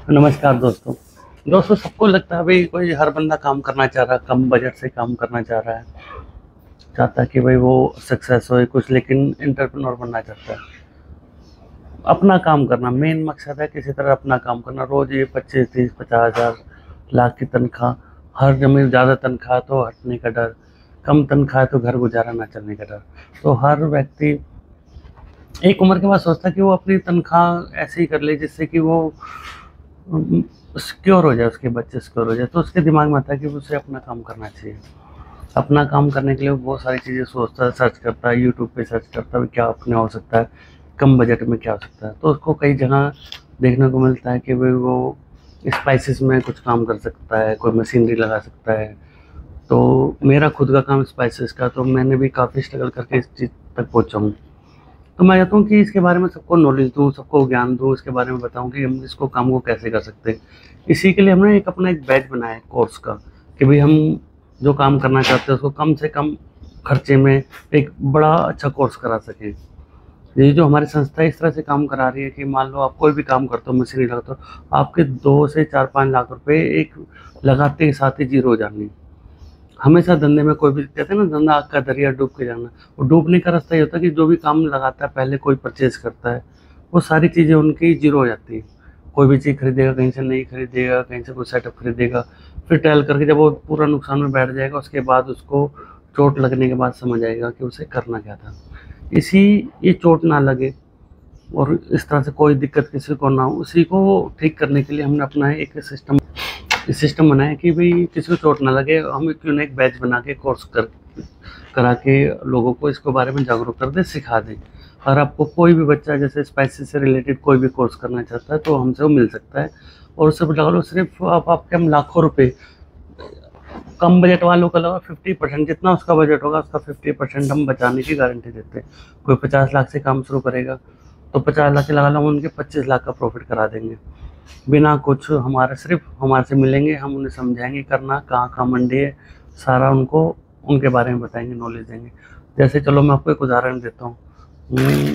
नमस्कार दोस्तों। दोस्तों सबको लगता है भाई कोई हर बंदा काम करना चाह रहा है, कम बजट से काम करना चाह रहा है, चाहता है कि भाई वो सक्सेस हो कुछ, लेकिन एंटरप्रेन्योर बनना चाहता है। अपना काम करना मेन मकसद है, किसी तरह अपना काम करना। रोज ये 25, 30, 50 हज़ार लाख की तनख्वाह, हर जमीन ज़्यादा तनख्वाह तो हटने का डर, कम तनख्वाह तो घर गुजारा ना चलने का डर। तो हर व्यक्ति एक उम्र के बाद सोचता है कि वो अपनी तनख्वाह ऐसे ही कर ले जिससे कि वो सिक्योर हो जाए, उसके बच्चे सिक्योर हो जाए। तो उसके दिमाग में आता है कि उसे अपना काम करना चाहिए। अपना काम करने के लिए वो बहुत सारी चीज़ें सोचता है, सर्च करता है, यूट्यूब पे सर्च करता है क्या अपने हो सकता है, कम बजट में क्या हो सकता है। तो उसको कई जगह देखने को मिलता है कि भाई वो स्पाइसेस में कुछ काम कर सकता है, कोई मशीनरी लगा सकता है। तो मेरा खुद का काम स्पाइसेस का, तो मैंने भी काफ़ी स्ट्रगल करके इस चीज़ तक पहुँचा हूँ। तो मैं चाहता हूँ कि इसके बारे में सबको नॉलेज दूँ, सबको ज्ञान दूँ, इसके बारे में बताऊँ कि हम इसको काम को कैसे कर सकते हैं। इसी के लिए हमने एक अपना एक बैच बनाया है कोर्स का, कि भाई हम जो काम करना चाहते हैं उसको कम से कम खर्चे में एक बड़ा अच्छा कोर्स करा सकें। ये जो हमारी संस्था इस तरह से काम करा रही है कि मान लो आप कोई भी काम करते हो, मशीनरी लगाते हो, आपके 2 से 4-5 लाख रुपए एक लगाते के साथ ही जीरो हो जानी। हमेशा धंधे में कोई भी कहते हैं ना, धंधा आग का दरिया डूब के जाना। वो डूबने का रास्ता ये होता है कि जो भी काम लगाता है, पहले कोई परचेज करता है, वो सारी चीज़ें उनकी जीरो हो जाती है। कोई भी चीज़ खरीदेगा, कहीं से नहीं खरीदेगा, कहीं से कोई सेटअप खरीदेगा, फिर ट्रायल करके जब वो पूरा नुकसान में बैठ जाएगा, उसके बाद उसको चोट लगने के बाद समझ आएगा कि उसे करना क्या था। ये चोट ना लगे और इस तरह से कोई दिक्कत किसी को ना हो, उसी को ठीक करने के लिए हमने अपना एक सिस्टम बनाया कि भाई किसी को चोट ना लगे। हम क्यों ना एक बैच बना के कोर्स करा के लोगों को इसके बारे में जागरूक कर दें, सिखा दें। और आपको कोई भी बच्चा जैसे स्पाइसेस से रिलेटेड कोई भी कोर्स करना चाहता है तो हमसे वो मिल सकता है। और उससे लगा लो सिर्फ आपके हम लाखों रुपए, कम बजट वालों का लगा 50%, जितना उसका बजट होगा उसका 50% हम बचाने की गारंटी देते हैं। कोई 50 लाख से काम शुरू करेगा तो 50 लाख के लगा लो, हम उनके 25 लाख का प्रॉफिट करा देंगे बिना कुछ। हमारे सिर्फ हमारे से मिलेंगे, हम उन्हें समझाएंगे करना कहाँ कहाँ मंडी है, सारा उनको उनके बारे में बताएंगे, नॉलेज देंगे। जैसे चलो मैं आपको एक उदाहरण देता हूँ।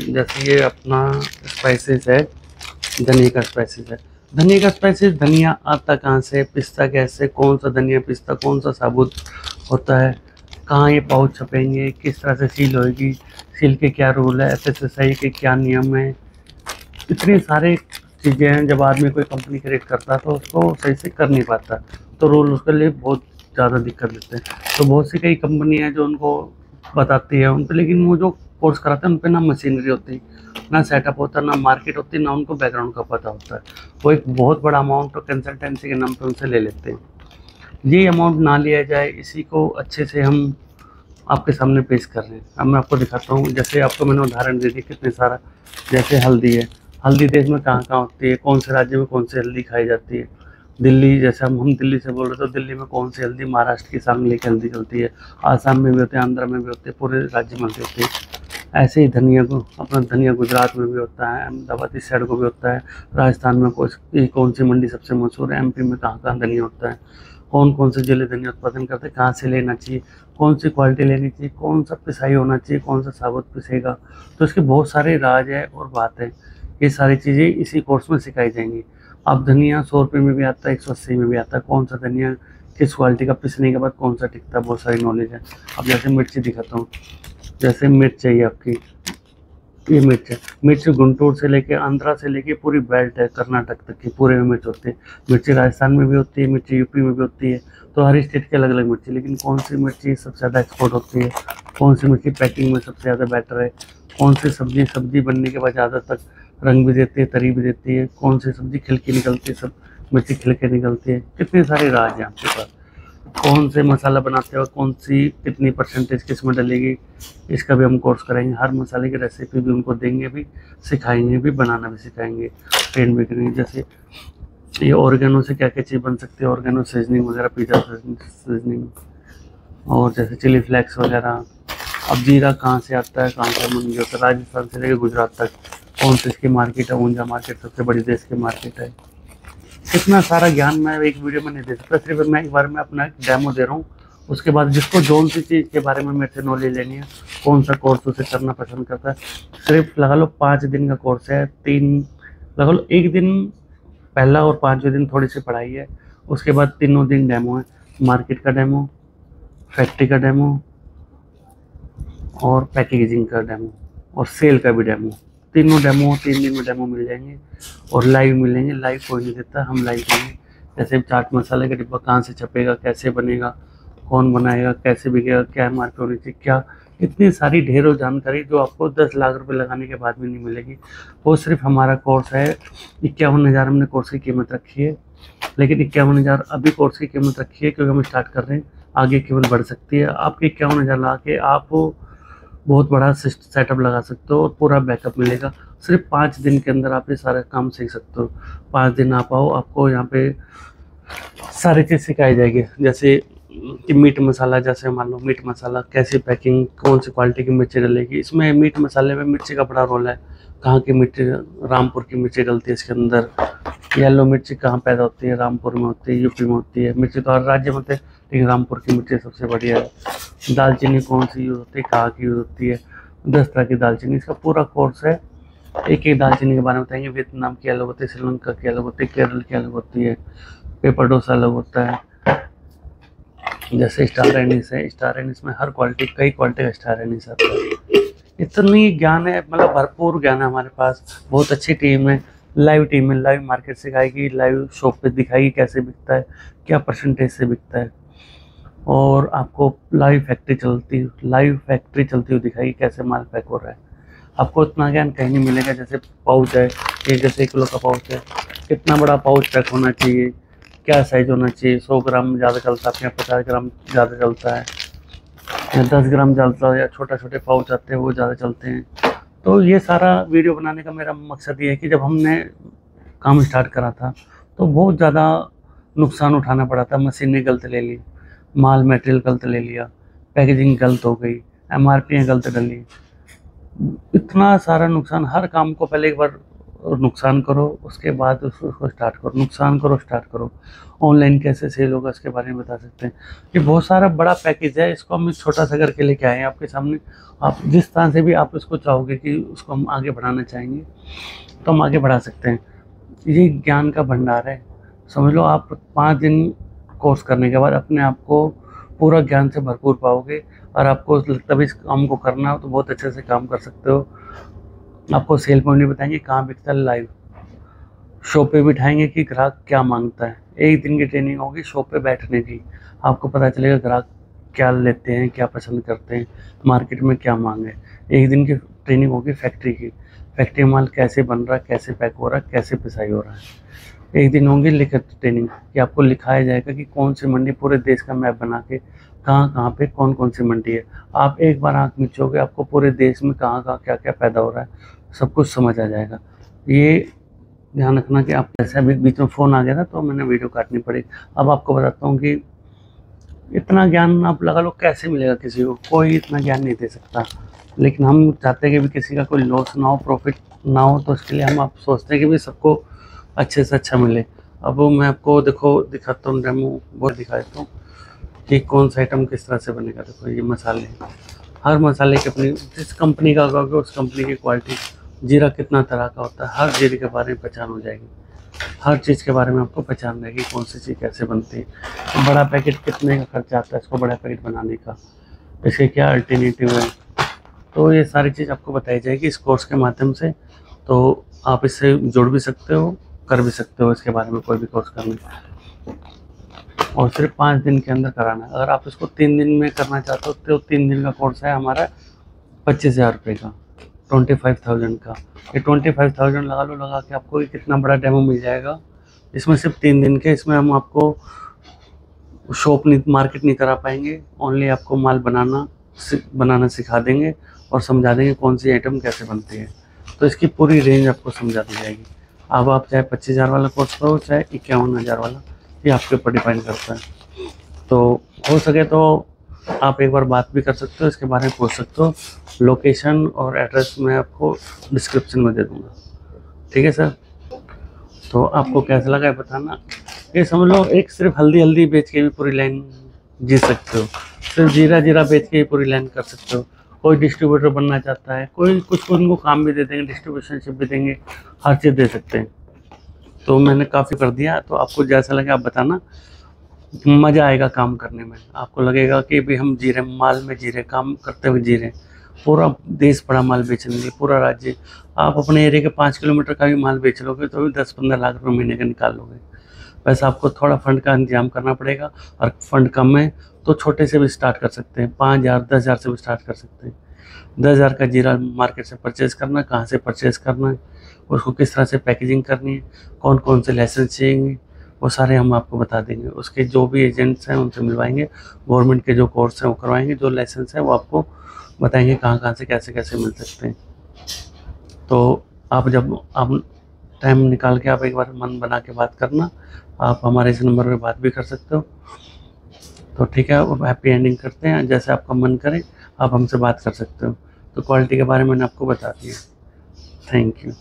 जैसे ये अपना स्पाइसेस है, धनिया का स्पाइसेस है। धनिया का स्पाइसेस, धनिया आता कहाँ से, पिस्ता कैसे, कौन सा धनिया पिस्ता कौन सा साबुत होता है, कहाँ ये पाउच छपेंगे, किस तरह से सील होएगी, सील के क्या रूल है, FSSAI के क्या नियम है। इतने सारे चीज़ें हैं। जब आदमी कोई कंपनी क्रिएट करता है तो उसको सही से कर नहीं पाता, तो रूल उसके लिए बहुत ज़्यादा दिक्कत देते हैं। तो बहुत सी कई कंपनी है जो उनको बताती है उन पर, लेकिन वो जो कोर्स कराते हैं उन पर ना मशीनरी होती, ना सेटअप होता, ना मार्केट होती, ना उनको बैकग्राउंड का पता होता है। वो एक बहुत बड़ा अमाउंट तो कंसल्टेंसी के नाम पर उनसे ले लेते हैं। ये अमाउंट ना लिया जाए, इसी को अच्छे से हम आपके सामने पेश कर रहे हैं। अब मैं आपको दिखाता हूँ। जैसे आपको मैंने उदाहरण दे दी कितने सारा। जैसे हल्दी है, हल्दी देश में कहाँ कहाँ होती है, कौन से राज्य में कौन सी हल्दी खाई जाती है। दिल्ली, जैसे हम दिल्ली से बोल रहे तो दिल्ली में कौन सी हल्दी, महाराष्ट्र की सांगली की हल्दी चलती है, आसाम में भी होती है, आंध्र में भी होती है, पूरे राज्य में होती है। ऐसे ही धनिया को, अपना धनिया गुजरात में भी होता है, अहमदाबाद इस साइड को भी होता है, राजस्थान में कौन सी मंडी सबसे मशहूर है, MP में कहाँ कहाँ धनिया होता है, कौन कौन से जिले धनिया उत्पादन करते हैं, कहाँ से लेना चाहिए, कौन सी क्वालिटी लेनी चाहिए, कौन सा पिसाई होना चाहिए, कौन सा साबुत पिसेगा। तो इसके बहुत सारे राज है और बात है। ये सारी चीज़ें इसी कोर्स में सिखाई जाएंगी। अब धनिया 100 रुपये में भी आता है, 180 में भी आता है, कौन सा धनिया किस क्वालिटी का पिसने के बाद कौन सा टिकता है, बहुत सारी नॉलेज है। अब जैसे मिर्ची दिखाता हूँ। जैसे मिर्च चाहिए आपकी, ये मिर्च है। मिर्च गुंटूर से लेके, आंध्रा से लेके पूरी बेल्ट है कर्नाटक तक की, पूरे में मिर्च होती है। मिर्ची राजस्थान में भी होती है, मिर्ची यूपी में भी होती है। तो हर स्टेट की अलग अलग मिर्ची, लेकिन कौन सी मिर्ची सबसे ज़्यादा एक्सपोर्ट होती है, कौन सी मिर्ची पैकिंग में सबसे ज़्यादा बेटर है, कौन सी सब्जी बनने के बाद ज़्यादा तक रंग भी देती है, तरी भी देती है, कौन सी सब्जी खिलकी निकलती है, सब मिर्ची खिलके निकलती है। कितने सारे राज हैं आपके पास। कौन से मसाला बनाते हो, कौन सी कितनी परसेंटेज किस में डलेगी, इसका भी हम कोर्स कराएंगे। हर मसाले की रेसिपी भी उनको देंगे, भी सिखाएंगे, भी बनाना भी सिखाएंगे, ट्रेन भी करेंगे। जैसे ये ऑर्गेनो से क्या क्या चीज़ बन सकती है, ऑर्गेनो सीजनिंग वगैरह, पिज़्ज़ा सीजनिंग, और जैसे चिली फ्लेक्स वगैरह। अब जीरा कहाँ से आता है, कहाँ का मंडी होता है, राजस्थान से लेकर गुजरात तक कौन सी इसकी मार्केट है, ऊंझा मार्केट सबसे बड़ी देश की मार्केट है। इतना सारा ज्ञान मैं एक वीडियो में नहीं दे सकता, सिर्फ मैं एक बार में अपना एक डेमो दे रहा हूँ। उसके बाद जिसको जो सी चीज़ के बारे में मेरे से नॉलेज लेनी है, कौन सा कोर्स उसे करना पसंद करता है, सिर्फ लगा लो 5 दिन का कोर्स है। 3 लगा लो, एक दिन पहला और 5वें दिन थोड़ी सी पढ़ाई है, उसके बाद तीनों दिन डेमो है। मार्केट का डेमो, फैक्ट्री का डेमो और पैकेजिंग का डेमो और सेल का भी डेमो। तीनों डेमो 3 दिन में डेमो मिल जाएंगे और लाइव मिलेंगे। लाइव कोई नहीं देता, हम लाइव देंगे। जैसे चाट मसाले का डिब्बा कहाँ से छपेगा, कैसे बनेगा, कौन बनाएगा, कैसे बिकेगा, क्या एमआरपी होनी चाहिए, क्या, इतनी सारी ढेरों जानकारी जो आपको 10 लाख रुपए लगाने के बाद भी नहीं मिलेगी। वो सिर्फ हमारा कोर्स है। 51,000 हमने कोर्स की कीमत रखी है, लेकिन 51,000 अभी कोर्स की कीमत रखी है क्योंकि हम स्टार्ट कर रहे हैं। आगे कीमत बढ़ सकती है। आपके 51,000 लगा के आप बहुत बड़ा सेटअप लगा सकते हो और पूरा बैकअप मिलेगा। सिर्फ 5 दिन के अंदर आप ये सारा काम सीख सकते हो। 5 दिन आप आओ, आपको यहाँ पे सारी चीज़ सिखाई जाएगी। जैसे कि मीट मसाला, जैसे मान लो मीट मसाला कैसी पैकिंग, कौन सी क्वालिटी की मिर्ची डलेगी। इसमें मीट मसाले में मिर्ची का बड़ा रोल है। कहाँ की मिर्ची, रामपुर की मिर्ची डलती है इसके अंदर। येलो मिर्ची कहाँ पैदा होती है, रामपुर में होती है, यूपी में होती है। मिर्ची तो हर राज्य में होती है, लेकिन रामपुर की मिर्ची सबसे बढ़िया है। दालचीनी कौन सी यूज़ होती है, कहाँ की यूज़ होती है, 10 तरह की दालचीनी। इसका पूरा कोर्स है। एक एक दालचीनी के बारे में बताएंगे। वियतनाम की अलग होती है, श्रीलंका की अलग होती है, केरल की अलग होती है, पेपर डोसा अलग होता है। जैसे स्टार एनिस है, स्टार एनिस में हर क्वालिटी, कई क्वालिटी का स्टार एनिस आता है। इतनी ज्ञान है, मतलब भरपूर ज्ञान है हमारे पास। बहुत अच्छी टीम है, लाइव टीम है। लाइव मार्केट सिखाएगी, लाइव शॉप पे दिखाएगी कैसे बिकता है, क्या परसेंटेज से बिकता है, और आपको लाइव फैक्ट्री चलती हुई दिखाएगी कैसे माल पैक हो रहा है। आपको इतना ज्ञान कहीं नहीं मिलेगा। जैसे पाउच है, ये जैसे 1 किलो का पाउच है, कितना बड़ा पाउच पैक होना चाहिए, क्या साइज होना चाहिए, 100 ग्राम ज़्यादा चलता है, 50 ग्राम ज़्यादा चलता है, या 10 ग्राम चलता है, या छोटे पाउच आते हैं वो ज़्यादा चलते हैं। तो ये सारा वीडियो बनाने का मेरा मकसद ये है कि जब हमने काम स्टार्ट करा था तो बहुत ज़्यादा नुकसान उठाना पड़ा था। मशीनें गलत ले ली, माल मटेरियल गलत ले लिया, पैकेजिंग गलत हो गई, एमआरपी गलत डली, इतना सारा नुकसान। हर काम को पहले एक बार नुकसान करो, उसके बाद उसको स्टार्ट करो, नुकसान करो, स्टार्ट करो। ऑनलाइन कैसे सेल होगा इसके बारे में बता सकते हैं। ये बहुत सारा बड़ा पैकेज है, इसको हम छोटा सा करके लेके आए हैं आपके सामने। आप जिस तरह से भी आप इसको चाहोगे कि उसको हम आगे बढ़ाना चाहेंगे तो हम आगे बढ़ा सकते हैं। ये ज्ञान का भंडार है, समझ लो। आप 5 दिन कोर्स करने के बाद अपने आप को पूरा ज्ञान से भरपूर पाओगे, और आपको लगता है इस काम को करना हो तो बहुत अच्छे से काम कर सकते हो। आपको सेल पॉइंट भी बताएंगे कहाँ बिकता है, लाइव शॉप पे बिठाएंगे कि ग्राहक क्या मांगता है। 1 दिन की ट्रेनिंग होगी शॉप पे बैठने की, आपको पता चलेगा ग्राहक क्या लेते हैं, क्या पसंद करते हैं, मार्केट में क्या मांग है। 1 दिन की ट्रेनिंग होगी फैक्ट्री की, फैक्ट्री माल कैसे बन रहा है, कैसे पैक हो रहा है, कैसे पिसाई हो रहा है। 1 दिन होंगी लिखित ट्रेनिंग कि आपको लिखाया जाएगा कि कौन सी मंडी, पूरे देश का मैप बना के कहाँ कहाँ पे कौन कौन सी मंडी है। आप एक बार आँख मिचोगे, आपको पूरे देश में कहाँ कहाँ क्या क्या पैदा हो रहा है सब कुछ समझ आ जाएगा। ये ध्यान रखना कि आप, जैसे अभी बीच में फ़ोन आ गया था तो मैंने वीडियो काटनी पड़ी। अब आपको बताता हूँ कि इतना ज्ञान आप लगा लो कैसे मिलेगा किसी को, कोई इतना ज्ञान नहीं दे सकता। लेकिन हम चाहते हैं कि भी किसी का कोई लॉस ना हो, प्रॉफिट ना हो, तो इसके लिए हम आप सोचते हैं कि भी सबको अच्छे से अच्छा मिले। अब मैं आपको देखो दिखाता हूँ, डेमो वो दिखा देता हूँ कि कौन सा आइटम किस तरह से बनेगा। देखो ये मसाले, हर मसाले की अपनी, जिस कंपनी का होगा उस कंपनी की क्वालिटी। जीरा कितना तरह का होता है, हर जीरे के बारे में पहचान हो जाएगी। हर चीज़ के बारे में आपको पहचान रहेगी, कौन सी चीज़ कैसे बनती है। तो बड़ा पैकेट कितने का खर्चा आता है इसको बड़ा पैकेट बनाने का, इसके क्या अल्टरनेटिव है, तो ये सारी चीज़ आपको बताई जाएगी इस कोर्स के माध्यम से। तो आप इससे जुड़ भी सकते हो, कर भी सकते हो इसके बारे में कोई भी कोर्स करना, और सिर्फ 5 दिन के अंदर कराना है। अगर आप इसको 3 दिन में करना चाहते हो तो 3 दिन का कोर्स है हमारा 25,000 रुपये का, 25,000 का। ये 25,000 लगा के आपको ये कितना बड़ा डेमो मिल जाएगा। इसमें सिर्फ 3 दिन के, इसमें हम आपको शॉप नहीं, मार्केट नहीं करा पाएंगे, ओनली आपको माल बनाना सिखा देंगे और समझा देंगे कौन सी आइटम कैसे बनती है। तो इसकी पूरी रेंज आपको समझा दी जाएगी। अब आप चाहे 25,000 वाला कोर्स करो, चाहे 51,000 वाला, ये आपके ऊपर डिपेंड करता है। तो हो सके तो आप एक बार बात भी कर सकते हो, इसके बारे में पूछ सकते हो। लोकेशन और एड्रेस मैं आपको डिस्क्रिप्शन में दे दूँगा, ठीक है सर। तो आपको कैसा लगा है बताना। ये समझ लो एक सिर्फ हल्दी बेच के भी पूरी लाइन जी सकते हो, सिर्फ जीरा बेच के भी पूरी लाइन कर सकते हो। कोई डिस्ट्रीब्यूटर बनना चाहता है, कोई कुछ उनको काम भी दे देंगे, डिस्ट्रीब्यूशनशिप भी देंगे, हर चीज़ दे सकते हैं। तो मैंने काफ़ी कर दिया। तो आपको जैसा लगे आप बताना, मज़ा आएगा काम करने में। आपको लगेगा कि भी हम जी रहे, माल में जी रहे, काम करते हुए जी रहे। पूरा देश बड़ा माल बेचने के लिए, पूरा राज्य। आप अपने एरिया के 5 किलोमीटर का भी माल बेच लोगे तो भी 10-15 लाख रुपए महीने का निकाल लोगे। वैसे आपको थोड़ा फंड का इंतजाम करना पड़ेगा, और फंड कम है तो छोटे से भी स्टार्ट कर सकते हैं। 5,000 10,000 से भी स्टार्ट कर सकते हैं। 10,000 का जीरा मार्केट से परचेज़ करना, कहाँ से परचेज़ करना है, उसको किस तरह से पैकेजिंग करनी है, कौन कौन से लाइसेंस चाहिए, वो सारे हम आपको बता देंगे। उसके जो भी एजेंट्स हैं उनसे मिलवाएंगे, गवर्नमेंट के जो कोर्स हैं वो करवाएंगे, जो लाइसेंस है वो आपको बताएंगे कहाँ कहाँ से कैसे कैसे मिल सकते हैं। तो आप जब आप टाइम निकाल के आप एक बार मन बना के बात करना। आप हमारे इस नंबर पे बात भी कर सकते हो। तो ठीक है, अब हैप्पी एंडिंग करते हैं। जैसे आपका मन करे आप हमसे बात कर सकते हो। तो क्वालिटी के बारे में मैंने आपको बता दिया। Thank you.